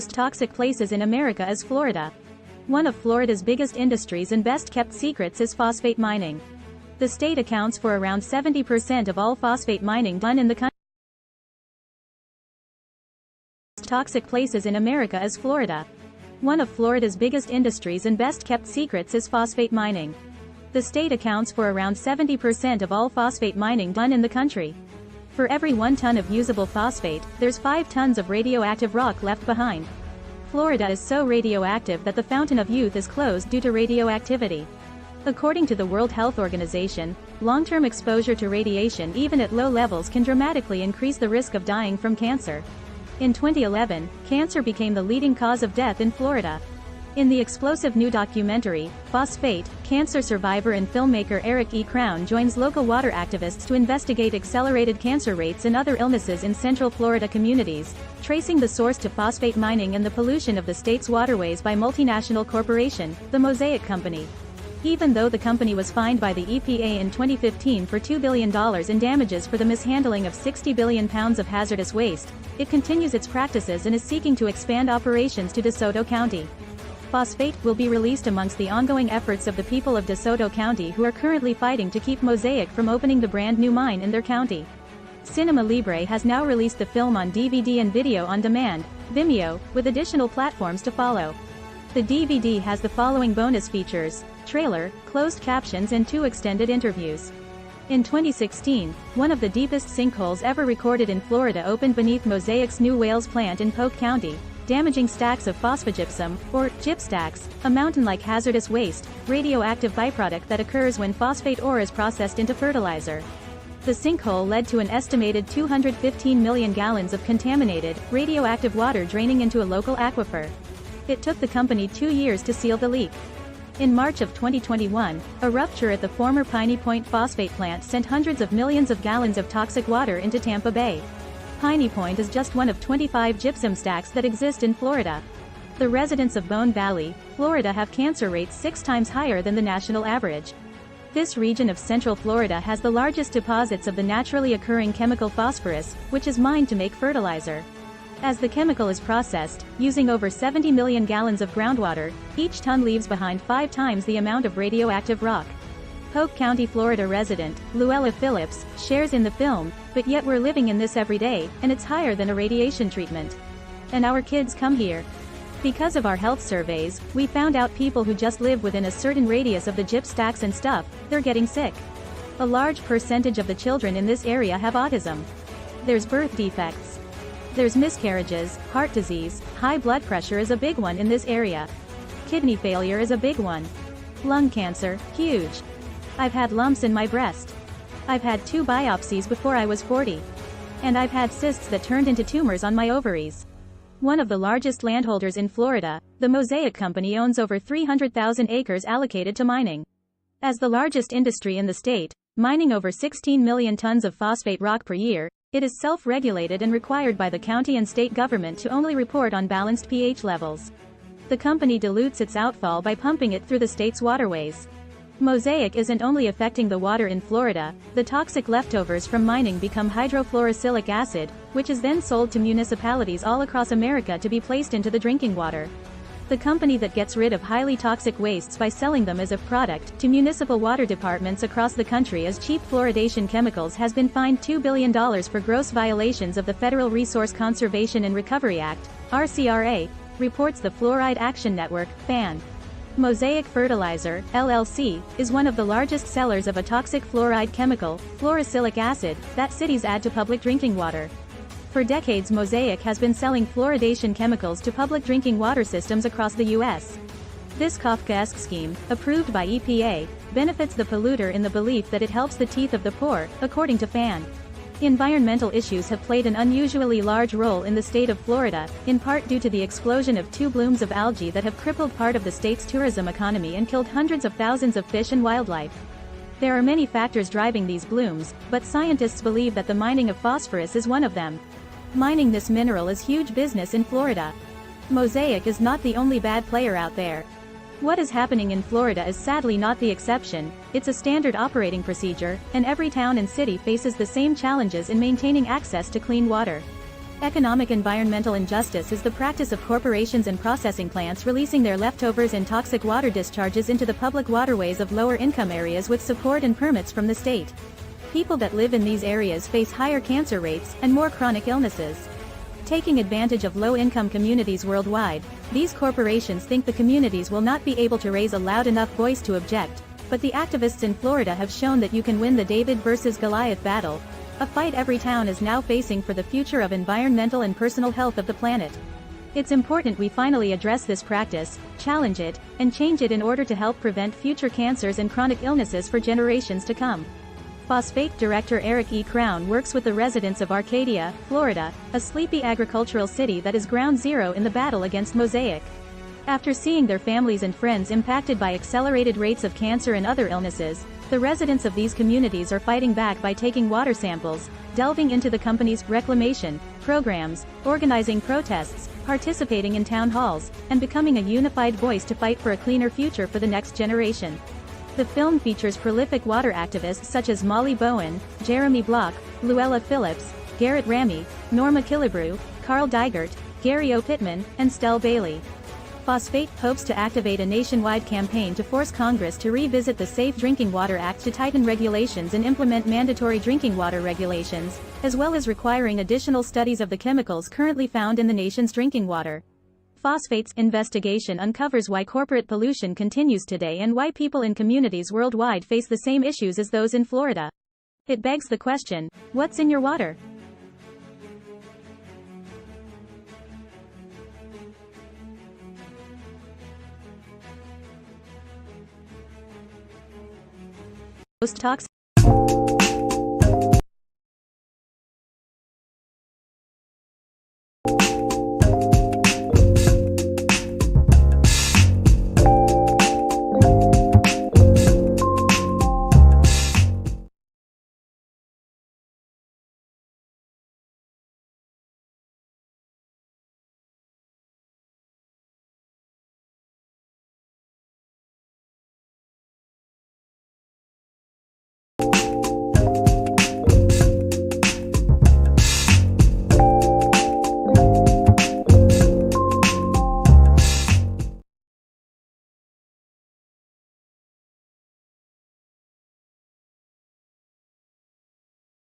toxic places in America is Florida. One of Florida's biggest industries and best-kept secrets is phosphate mining. The state accounts for around 70% of all phosphate mining done in the country. Toxic places in America is Florida. One of Florida's biggest industries and best-kept secrets is phosphate mining. The state accounts for around 70% of all phosphate mining done in the country. For every 1 ton of usable phosphate, there's 5 tons of radioactive rock left behind. Florida is so radioactive that the Fountain of Youth is closed due to radioactivity. According to the World Health Organization, long-term exposure to radiation even at low levels can dramatically increase the risk of dying from cancer. In 2011, cancer became the leading cause of death in Florida. In the explosive new documentary, Phosphate, cancer survivor and filmmaker Eric E. Crown joins local water activists to investigate accelerated cancer rates and other illnesses in Central Florida communities, tracing the source to phosphate mining and the pollution of the state's waterways by multinational corporation, the Mosaic Company. Even though the company was fined by the EPA in 2015 for $2 billion in damages for the mishandling of 60 billion pounds of hazardous waste, it continues its practices and is seeking to expand operations to DeSoto County. Phosphate will be released amongst the ongoing efforts of the people of DeSoto County who are currently fighting to keep Mosaic from opening the brand new mine in their county. Cinema Libre has now released the film on DVD and video on demand, Vimeo, with additional platforms to follow. The DVD has the following bonus features: trailer, closed captions and 2 extended interviews. In 2016, one of the deepest sinkholes ever recorded in Florida opened beneath Mosaic's New Wales plant in Polk County, damaging stacks of phosphogypsum, or gypstacks, a mountain-like hazardous waste, radioactive byproduct that occurs when phosphate ore is processed into fertilizer. The sinkhole led to an estimated 215 million gallons of contaminated, radioactive water draining into a local aquifer. It took the company 2 years to seal the leak. In March of 2021, a rupture at the former Piney Point phosphate plant sent hundreds of millions of gallons of toxic water into Tampa Bay. Piney Point is just one of 25 gypsum stacks that exist in Florida. The residents of Bone Valley, Florida have cancer rates 6 times higher than the national average. This region of Central Florida has the largest deposits of the naturally occurring chemical phosphorus, which is mined to make fertilizer. As the chemical is processed, using over 70 million gallons of groundwater, each ton leaves behind 5 times the amount of radioactive rock. Polk County, Florida resident, Luella Phillips, shares in the film, "But yet we're living in this every day, and it's higher than a radiation treatment. And our kids come here. Because of our health surveys, we found out people who just live within a certain radius of the gyp stacks and stuff, they're getting sick. A large percentage of the children in this area have autism. There's birth defects. There's miscarriages, heart disease, high blood pressure is a big one in this area. Kidney failure is a big one. Lung cancer, huge. I've had lumps in my breast. I've had 2 biopsies before I was 40. And I've had cysts that turned into tumors on my ovaries." One of the largest landholders in Florida, the Mosaic Company owns over 300,000 acres allocated to mining. As the largest industry in the state, mining over 16 million tons of phosphate rock per year, it is self-regulated and required by the county and state government to only report on balanced pH levels. The company dilutes its outfall by pumping it through the state's waterways. Mosaic isn't only affecting the water in Florida, the toxic leftovers from mining become hydrofluorosilicic acid, which is then sold to municipalities all across America to be placed into the drinking water. The company that gets rid of highly toxic wastes by selling them as a product to municipal water departments across the country as cheap fluoridation chemicals has been fined $2 billion for gross violations of the Federal Resource Conservation and Recovery Act, RCRA, reports the Fluoride Action Network, FAN. Mosaic Fertilizer, LLC, is one of the largest sellers of a toxic fluoride chemical, fluorosilicic acid, that cities add to public drinking water. For decades, Mosaic has been selling fluoridation chemicals to public drinking water systems across the U.S. This Kafkaesque scheme, approved by EPA, benefits the polluter in the belief that it helps the teeth of the poor, according to FAN. Environmental issues have played an unusually large role in the state of Florida, in part due to the explosion of 2 blooms of algae that have crippled part of the state's tourism economy and killed hundreds of thousands of fish and wildlife. There are many factors driving these blooms, but scientists believe that the mining of phosphorus is one of them. Mining this mineral is huge business in Florida. Mosaic is not the only bad player out there. What is happening in Florida is sadly not the exception. It's a standard operating procedure, and every town and city faces the same challenges in maintaining access to clean water. Economic environmental injustice is the practice of corporations and processing plants releasing their leftovers and toxic water discharges into the public waterways of lower-income areas with support and permits from the state. People that live in these areas face higher cancer rates and more chronic illnesses. Taking advantage of low-income communities worldwide, these corporations think the communities will not be able to raise a loud enough voice to object, but the activists in Florida have shown that you can win the David versus Goliath battle, a fight every town is now facing for the future of environmental and personal health of the planet. It's important we finally address this practice, challenge it, and change it in order to help prevent future cancers and chronic illnesses for generations to come. Phosphate Director Eric E. Crown works with the residents of Arcadia, Florida, a sleepy agricultural city that is ground zero in the battle against mosaic. After seeing their families and friends impacted by accelerated rates of cancer and other illnesses, the residents of these communities are fighting back by taking water samples, delving into the company's reclamation programs, organizing protests, participating in town halls, and becoming a unified voice to fight for a cleaner future for the next generation. The film features prolific water activists such as Molly Bowen, Jeremy Block, Luella Phillips, Garrett Ramy, Norma Killebrew, Carl Digert, Gary O. Pittman, and Stell Bailey. Phosphate hopes to activate a nationwide campaign to force Congress to revisit the Safe Drinking Water Act to tighten regulations and implement mandatory drinking water regulations, as well as requiring additional studies of the chemicals currently found in the nation's drinking water. Phosphate's investigation uncovers why corporate pollution continues today and why people in communities worldwide face the same issues as those in Florida. It begs the question, what's in your water? Most toxic